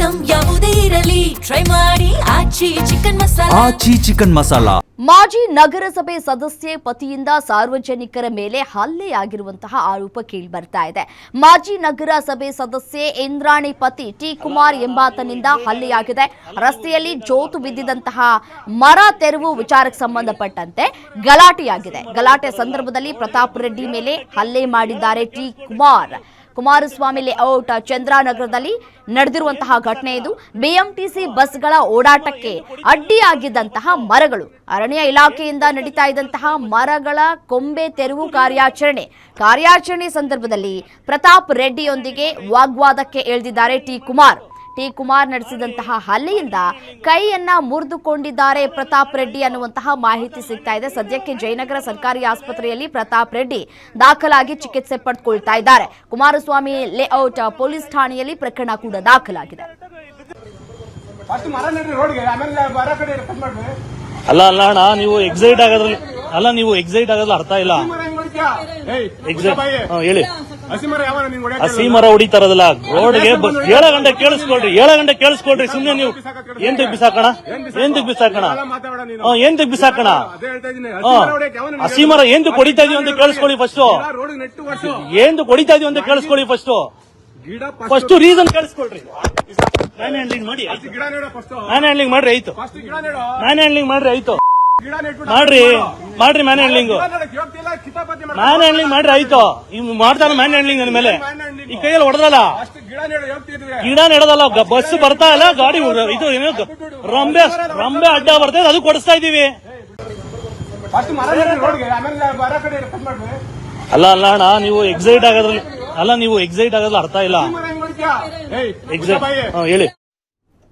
Item ಯಾವುದೇ ಇರಲಿ try ಮಾಡಿ ಆಚಿ ಚಿಕನ್ ಮಸಾಲಾ. ಆಚಿ ಚಿಕನ್ ಮಸಾಲಾ. ಮಾಜಿ ನಗರಸಭೆ ಸದಸ್ಯೆ ಪತಿಯಿಂದ ಸಾರ್ವಜನಿಕರ ಮೇಲೆ ಹಲ್ಲೆಯಾಗಿರುವಂತಹ ಆರೋಪ ಕೇಳಿ ಬರ್ತಾ ಇದೆ. ಮಾಜಿ ನಗರಸಭೆ ಸದಸ್ಯೆ ಇಂದ್ರಾಣಿ ಪತಿ ಟಿ ಕುಮಾರ್ ಎಂಬಾತನಿಂದ ಹಲ್ಲೆಯಾಗಿದೆ. ರಸ್ತೆಯಲ್ಲಿ ಜೋತು ಬಿದ್ದಿದಂತಹ ಮರ ತೆರವು ವಿಚಾರಕ್ಕೆ ಸಂಬಂಧಪಟ್ಟಂತೆ ಗಲಾಟೆಯಾಗಿದೆ. ಗಲಾಟೆ ಸಂದರ್ಭದಲ್ಲಿ ಪ್ರತಾಪ್ ರೆಡ್ಡಿ ಮೇಲೆ ಹಲ್ಲೆ ಮಾಡಿದ್ದಾರೆ ಟಿ ಕುಮಾರ್. ಕುಮಾರಸ್ವಾಮಿ ಲೇಔಟ್ ಚಂದ್ರಾನಗರದಲ್ಲಿ ನಡೆದಿರುವಂತಹ ಘಟನೆ ಇದು. ಬಿಎಂಟಿಸಿ ಬಸ್ಗಳ ಓಡಾಟಕ್ಕೆ ಅಡ್ಡಿಯಾಗಿದ್ದಂತಹ ಮರಗಳು, ಅರಣ್ಯ ಇಲಾಖೆಯಿಂದ ನಡೀತಾ ಇದ್ದಂತಹ ಮರಗಳ ಕೊಂಬೆ ತೆರವು ಕಾರ್ಯಾಚರಣೆ ಸಂದರ್ಭದಲ್ಲಿ ಪ್ರತಾಪ್ ರೆಡ್ಡಿಯೊಂದಿಗೆ ವಾಗ್ವಾದಕ್ಕೆ ಇಳಿದಿದ್ದಾರೆ ಟಿ ಕುಮಾರ್ ನಡೆಸಿದಂತಹ ಹಲ್ಲೆಯಿಂದ ಕೈಯನ್ನ ಮುರಿದುಕೊಂಡಿದ್ದಾರೆ ಪ್ರತಾಪ್ ರೆಡ್ಡಿ ಅನ್ನುವಂತಹ ಮಾಹಿತಿ ಸಿಗ್ತಾ ಇದೆ. ಸದ್ಯಕ್ಕೆ ಜಯನಗರ ಸರ್ಕಾರಿ ಆಸ್ಪತ್ರೆಯಲ್ಲಿ ಪ್ರತಾಪ್ ರೆಡ್ಡಿ ದಾಖಲಾಗಿ ಚಿಕಿತ್ಸೆ ಪಡೆದುಕೊಳ್ತಾ ಇದ್ದಾರೆ. ಕುಮಾರಸ್ವಾಮಿ ಲೇಔಟ್ ಪೊಲೀಸ್ ಠಾಣೆಯಲ್ಲಿ ಪ್ರಕರಣ ಕೂಡ ದಾಖಲಾಗಿದೆ. ಅಲ್ಲ ಅಣ್ಣ, ನೀವು ಎಕ್ಸೈಟ್ ಆಗೋದ್ರಲ್ಲಿ ಅರ್ಥ ಇಲ್ಲ. ಹೇಳಿ, ಹಸಿ ಮರ ಹೊಡಿತಾರದಲ್ಲ ರೋಡ್ಗೆ. 7 ಗಂಟೆ ಕೇಳಿಸ್ಕೊಳ್ರಿ ಸುಮ್ನೆ. ನೀವು ಎಂತಕ್ ಬಿಸಾಕಣ ಹಸಿ ಮರ ಎಂತಕ್ ಹೊಡಿತಾ ಇದೀವಿ ಅಂತ ಕೇಳಿಸ್ಕೊಳ್ಳಿ ಫಸ್ಟ್. ಎಂತಕ್ ಹೊಡಿತಾ ಇದೀವಿ ಅಂತ ಕೇಳಿಸ್ಕೊಳ್ಳಿ ಫಸ್ಟ್ ರೀಸನ್ ಕೇಳಿಸ್ಕೊಳ್ರಿ. ಮ್ಯಾನ್ ಹ್ಯಾಂಡ್ಲಿಂಗ್ ಮಾಡ್ರಿ ಆಯ್ತು. ಮ್ಯಾನ್ ಹ್ಯಾಂಡ್ಲಿಂಗ್ ಮಾಡ್ರಿ ಆಯ್ತು. ಮಾಡ್ರಿ ಮ್ಯಾನ್ ಹ್ಯಾಂಡ್ಲಿಂಗ್ ಮಾಡ್ರಿ ಆಯ್ತು. ಮಾಡ್ತಾನೆ ಮ್ಯಾನ್ ಹ್ಯಾಂಡ್ಲಿಂಗ್ ನನ್ನ ಮೇಲೆ. ಈ ಕೈಯಲ್ಲಿ ಹೊಡೆದಲ್ಲ, ಗಿಡ ನೆಡದಲ್ಲ, ಬಸ್ ಬರ್ತಾ ಇಲ್ಲ, ಗಾಡಿ ಇದು ಏನು ರಂಬೆ ಅಡ್ಡ ಬರ್ತಾ ಇದೆ, ಅದು ಕೊಡಿಸ್ತಾ ಇದೀವಿ. ಅಲ್ಲ ಅಣ್ಣ, ನೀವು ಎಕ್ಸೈಟ್ ಆಗೋದ್ರಲ್ಲಿ ಅರ್ಥ ಇಲ್ಲ. ಹೇಳಿ.